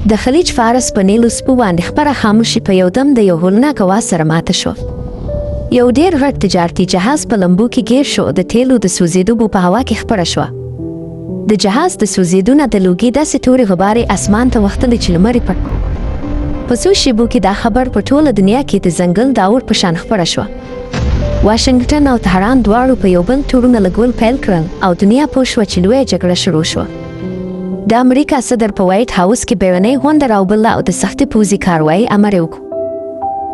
د خلیج فارس په نیلو سپو باندې خپره خاموشي په یو دم د یو هولناک اواز سره ماته شوه. یو ډېر غټ تجارتي جهاز په لمبو کې ګیر شو، د تیلو د سوځېدو بو په هوا کې خپره شوه. د جهاز د سوځېدو نه د لوګي داسې تورې غبارې اسمان ته وختلې چې لمر یې پټ. په څو شېبو کې دا خبر په ټوله دنیا کې د ځنګل د اور په شان خپره شوه. واشنګټن او تهران دواړو په یو بل تورونه لګول پیل کړل او دنیا پوه شوه چې لویه جګړه شروع شوه. د امریکا صدر په وایټ هاوس کې بیړنۍ غونډه راوبلله او د سختې پوځي کاروایي امر یې وکړ.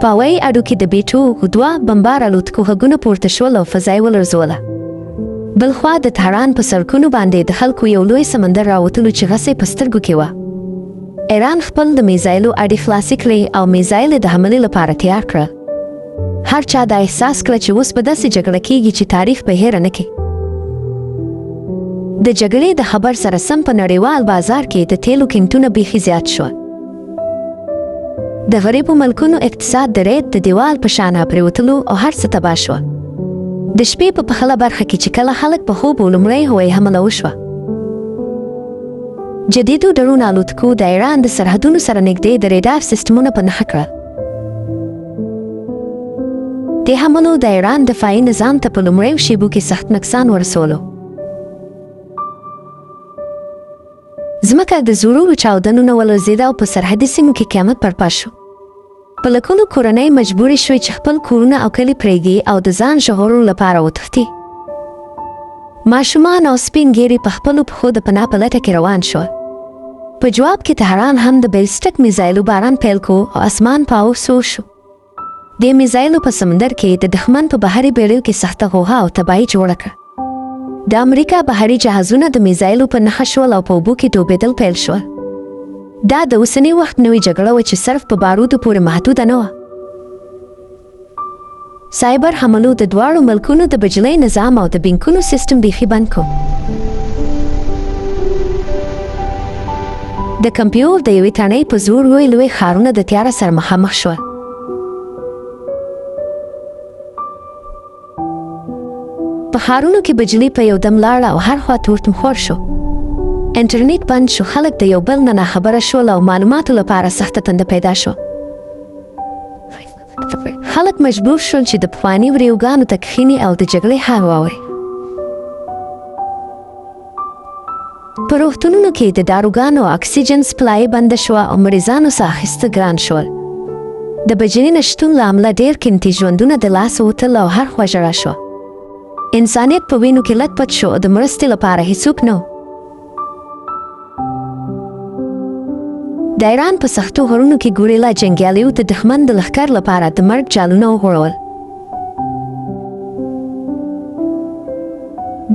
په هوایي اډو کې د بیټو 2 بمبار الوتکو غږونه پورته شول او فضا یې ولړزوله. بل خوا د تهران په سړکونو باندې د خلکو یو لوی سمندر راوتلو چې غسې په سترګو کې وه. ایران خپل د میزایلو اډې خلاصې کړې او میزایل د حملې لپاره تیار کړل. هر چا دا احساس کړه چې اوس به داسې جګړه کېږي چې تاریخ به هېره نه کړي. د جګړې د خبر سره سم په نړیوال بازار کې د تیلو قیمتونه بیخي زیات شول. د غریبو ملکونو اقتصاد د ریت د دیوال په شان پرېوتلو او هر څه تباه شوه. د شپې په پخله برخه کې چې کله خلک په خوب لومړی هوایي حمله وشوه. جدیدو ډرون الوتکو د ایران د سرحدونو سره نږدې د ریډار سیسټمونه په نښه کړل. دې حملو د ایران دفاعي نظام ته په لومړیو شېبو کې سخت نقصان ورسولو. ځمکه د زورورو چاودنو نه ولړزېده او په سرحدي سیمو کې قیامت برپا شو. په لکونو کورنۍ مجبورې شوې چې خپل کورونه او کلي پرېږدي او د ځان ژغورلو لپاره وتښتي. ماشومان او سپین ږیري په خپلو پښو د پناه په لټه کې روان شول. په جواب کې تهران هم د بیلسټک میزایلو باران پیل کو او اسمان په اور سور شو. د میزایلو په سمندر کې د دښمن په بحري بیړیو کې سخته غوغا او تباهۍ جوړه کړه. د امریکا بحري جهازونه د میزایلو په نښه شول او په اوبو کې ډوبېدل پیل شول. دا د اوسني وخت نوې جګړه وه چې صرف په بارودو پورې محدوده نه وه. سایبر حملو د دواړو ملکونو د بجلۍ نظام او د بانکونو سیستم بیخي بند کړ. د کمپیوټر د یوې تڼۍ په زور لوی ښارونه د تیاره سره مخامخ شول. په ښارونو کې بجلي په یو دم لاړه او هر خوا تورتمخور شو. انټرنیټ بند شو، خلک د یو بل نه ناخبره شول او معلوماتو لپاره سخته تنده پیدا شو. خلک مجبور شول چې د پخواني وریوګانو ته کښیني او د جګړې حال واوري. په روغتونونو کې د داروګانو اکسیجن سپلای بنده شوه او مریضانو ساه اخیسته ګران شول. د بجلي نشتون له امله ډېر قیمتي ژوندونه د لاسه وتل او هر خوا ژړا شوه. انسانیت په وینو کې لت پت شو او د مرستې لپاره هیڅوک نه و. د ایران په سختو غرونو کې ګوریلا جنګیالیو د دښمن د لښکر لپاره د مرګ جالونه وغوړول.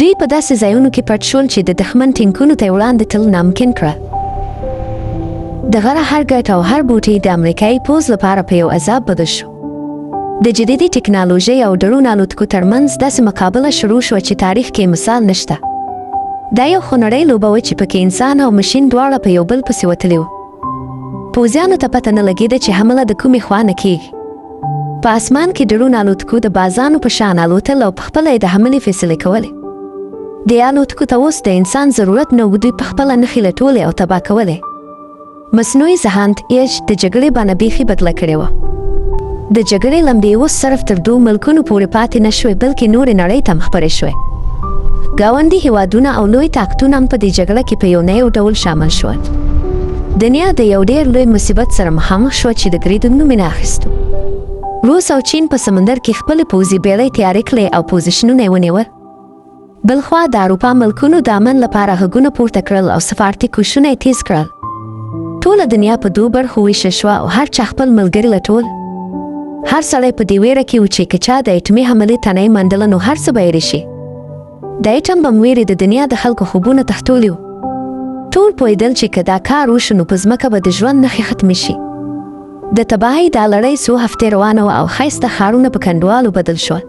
دوی په داسې ځایونو کې پټ شول چې د دښمن ټینکونو ته وړاندې تل ناممکن کړه. د غره هر ګټ او هر بوټی د امریکایي پوځ لپاره په یو عذاب بدل شو. د جدیدي ټکنالوژۍ او ډرون الوتکو ترمنځ داسې مقابله شروع شوه چې تاریخ کې مثال نشته. دا یو خونړۍ لوبه وه چې پکې انسان او ماشین دواړه په یو بل پسې وتلي وو. پوځیانو ته پته نه لګېده چې حمله د کومې خوا نه کېږي. په اسمان کې ډرون الوتکو د بازانو په شان الوتل او پخپله یې د حملې فیصلې کولې. دې الوتکو ته اوس د انسان ضرورت نه و، دوی پخپله نښې لټولې او تباه کولې. مصنوعي ذهانت د جګړې بڼه بیخي بدله کړې وه. د جګړې لمبې اوس صرف تر 2 ملکونو پورې پاتې نه شوې، بلکې نورې نړۍ ته خپرې شوې. ګاونډي هېوادونه او لوی طاقتونه هم په دې جګړه کې په یو نوي ډول شامل شول. دنیا د یو ډېر لوی مصیبت سره مخامخ شوه چې د ګریډون نوم یې اخیسته. روس او چین په سمندر کې خپلې پوځي بیړۍ تیارې کړې او پوزیشنونه یې ونیول. بلخوا د اروپا ملکونو د امن لپاره غږونه پورته کړل او سفارتي کوشونه یې تیز کړل. ټوله دنیا په 2 برخو ویشل شوه او هر چا خپل ملګري لټول. هر سړی په دې ویره کې و چې که چا د اټمي حملې تنه یې منډله نو هر څه به یې رشي. د اټم بم ویرې د دنیا د خلکو خوبونه تښتولي وو. ټول پوهېدل چې که دا کار وشو نو په ځمکه به د ژوند نښې ختمې شي. د تباهۍ دا لړۍ څو هفتې روانه وه او ښایسته ښارونه په کنډوالو بدل شول.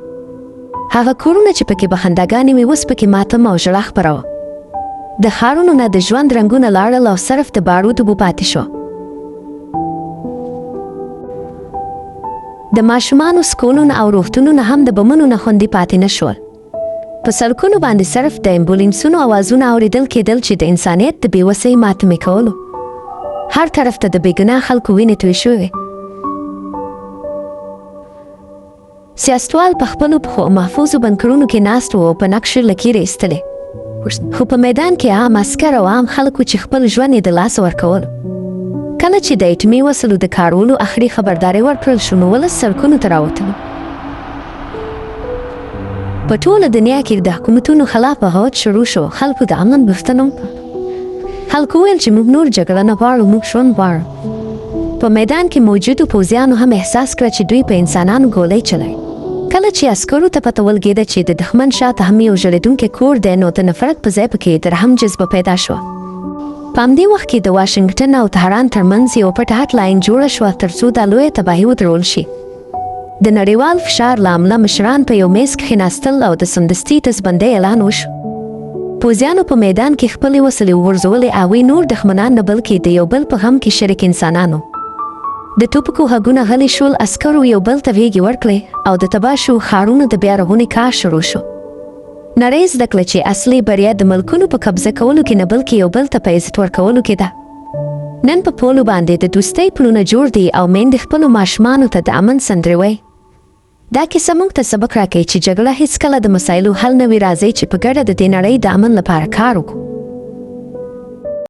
هغه کورونه چې پکې بخنداګانې وې اوس پکې ماتم او ژړا خپره وه. د ښارونو نه د ژوند رنګونه لاړل او صرف د بارودو بو پاتې شو. د ماشومانو سکولونه او روغتونونه هم د بمونو نه خوندي پاتې نه شول. په سړکونو باندې صرف د امبولینسونو اوازونه اورېدل کېدل چې د انسانیت د بېوسۍ ماتمې کولو. هر طرف ته د بېګناه خلکو وینې توی شوې. سیاستوال په خپلو پخو محفوظو بنکرونو کې ناست وو او په نقشو لکیرې ایستلې. خو په میدان کې عام عسکر او عام خلکو چې خپل ژوند یې د لاسه ورکول. کله چې د اټومي وسلو د کارولو اخري خبرداری ورکړل شو نو ولس سړکونو ته راوتلو. په ټوله دنیا کې د حکومتونو خلاف بغاوت شروع شو. خلکو د امن غوښتنه خلکو ویل چې موږ نور جګړه نه غواړو، موږ ژوند غواړو. په میدان کې موجودو پوځیانو هم احساس کړه چې دوی په انسانانو ګولۍ چلوي. کله چې عسکرو ته پته ولګېده چې د دښمن شاته هم یو ژړېدونکی کور دی نو د نفرت په ځای پکې د رحم جذبه پیدا شوه. په همدې وخت کې د واشنګټن او تهران ترمنځ یو پټ هټ لاین جوړه شوه ترڅو دا لویه تباهي ودرول شي. د نړیوال فشار له امله مشران په یو میز کښېناستل او د سمدستي ټسبندۍ اعلان وشو. پوځیانو په میدان کې خپلې وسلې وغورځولې او نور دښمنان نه بلکې د یو بل په غم کې شریک انسانانو. د ټوپکو غږونه غلي شول، عسکرو یو بل ته غېږې ورکړې او د تباه شوو ښارونو د بیا رغونې کار شروع شو. نړۍ زده کړه چې اصلي بریا د ملکونو په قبضه کولو کې نه بلکې یو بل ته په عزت ورکولو کې ده. نن په پولو باندې د دوستۍ پلونه جوړ دي او میندې خپلو ماشومانو ته د امن سندرې وایي. دا کیسه موږ ته سبق راکوي چې جګړه هیڅکله د مسایلو حل نه وي. راځئ چې په ګډه د دې نړۍ د امن لپاره کار وکړو.